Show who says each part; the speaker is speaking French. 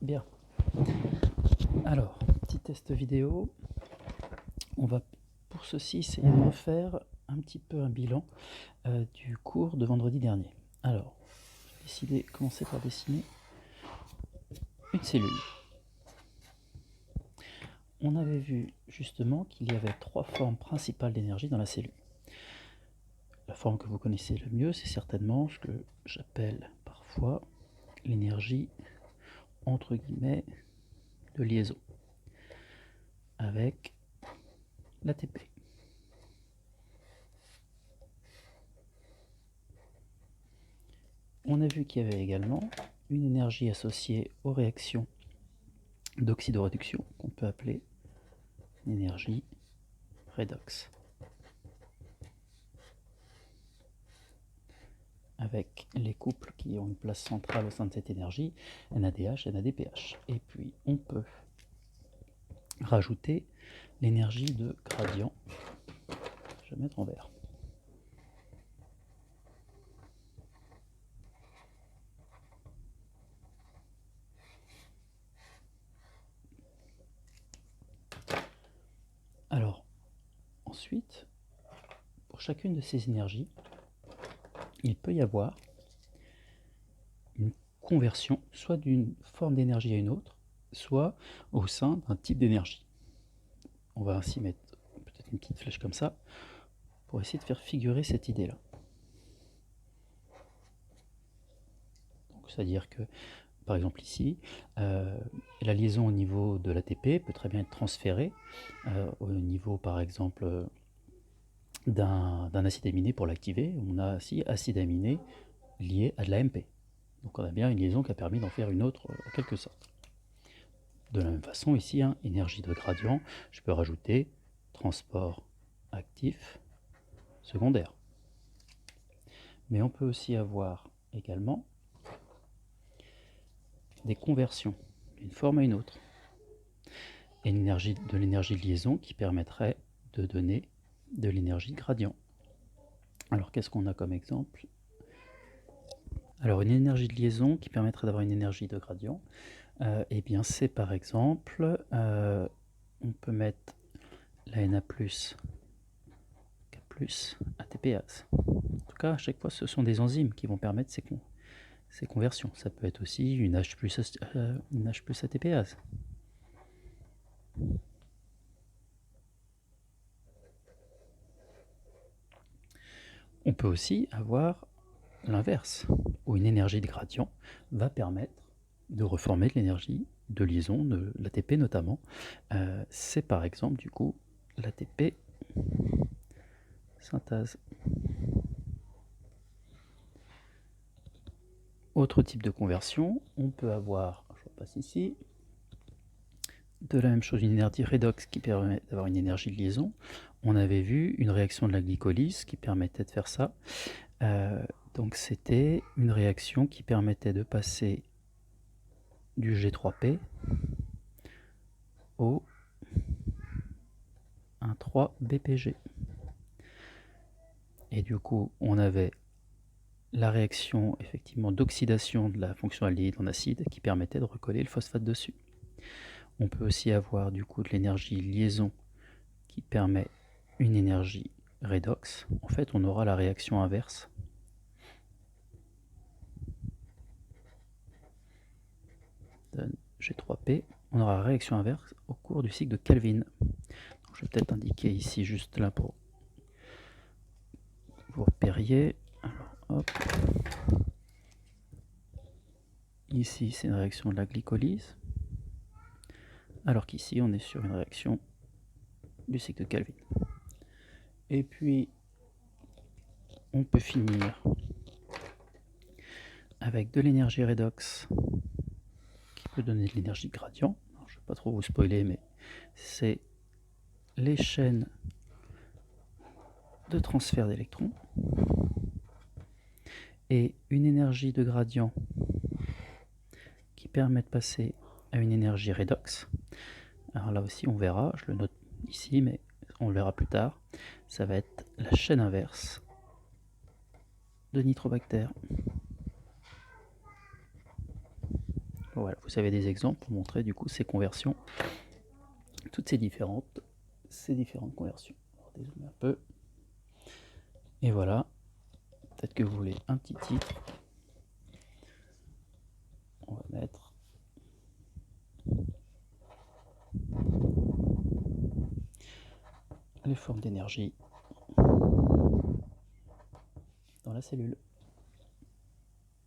Speaker 1: Bien. Alors, petit test vidéo. On va pour ceci essayer de refaire un petit peu un bilan du cours de vendredi dernier. Alors, commencer par dessiner une cellule. On avait vu justement qu'il y avait trois formes principales d'énergie dans la cellule. La forme que vous connaissez le mieux, c'est certainement ce que j'appelle parfois l'énergie entre guillemets de liaison avec l'ATP. On a vu qu'il y avait également une énergie associée aux réactions d'oxydoréduction qu'on peut appeler l'énergie redox, avec les couples qui ont une place centrale au sein de cette énergie, NADH, NADPH. Et puis on peut rajouter l'énergie de gradient. Je vais mettre en vert. Alors, ensuite, pour chacune de ces énergies, il peut y avoir une conversion, soit d'une forme d'énergie à une autre, soit au sein d'un type d'énergie. On va ainsi mettre peut-être une petite flèche comme ça, pour essayer de faire figurer cette idée-là. C'est-à-dire que, par exemple ici, la liaison au niveau de l'ATP peut très bien être transférée au niveau, par exemple, d'un acide aminé pour l'activer. On a ici acide aminé lié à de l'AMP. Donc on a bien une liaison qui a permis d'en faire une autre en quelque sorte. De la même façon, ici, énergie de gradient, je peux rajouter transport actif secondaire. Mais on peut aussi avoir également des conversions d'une forme à une autre. Et de l'énergie de liaison qui permettrait de donner de l'énergie de gradient. Alors qu'est-ce qu'on a comme exemple? Alors une énergie de liaison qui permettrait d'avoir une énergie de gradient, eh bien c'est par exemple, on peut mettre la Na+, K+, ATPase. En tout cas, à chaque fois, ce sont des enzymes qui vont permettre ces conversions. Ça peut être aussi une H+, ATPase. On peut aussi avoir l'inverse, où une énergie de gradient va permettre de reformer de l'énergie de liaison, de l'ATP notamment. C'est par exemple du coup l'ATP synthase. Autre type de conversion, on peut avoir, je repasse ici, de la même chose, une énergie redox qui permet d'avoir une énergie de liaison. On avait vu une réaction de la glycolyse qui permettait de faire ça. Donc c'était une réaction qui permettait de passer du G3P au 1,3-BPG. Et du coup, on avait la réaction effectivement d'oxydation de la fonction aldéhyde en acide qui permettait de recoller le phosphate dessus. On peut aussi avoir du coup de l'énergie liaison qui permet une énergie redox. En fait, on aura la réaction inverse. Donne G3P. On aura la réaction inverse au cours du cycle de Kelvin. Donc, je vais peut-être indiquer ici juste là pour vous repériez. Alors, hop. Ici, c'est une réaction de la glycolyse. Alors qu'ici, on est sur une réaction du cycle de Kelvin. Et puis, on peut finir avec de l'énergie redox qui peut donner de l'énergie gradient. Alors, je ne vais pas trop vous spoiler, mais c'est les chaînes de transfert d'électrons et une énergie de gradient qui permet de passer à une énergie redox. Alors là aussi, on verra, je le note ici, mais on le verra plus tard. Ça va être la chaîne inverse de nitrobactère. Voilà, vous avez des exemples pour montrer du coup ces conversions, toutes ces différentes conversions. On va dézoomer un peu. Et voilà, peut-être que vous voulez un petit titre. On va mettre les formes d'énergie dans la cellule.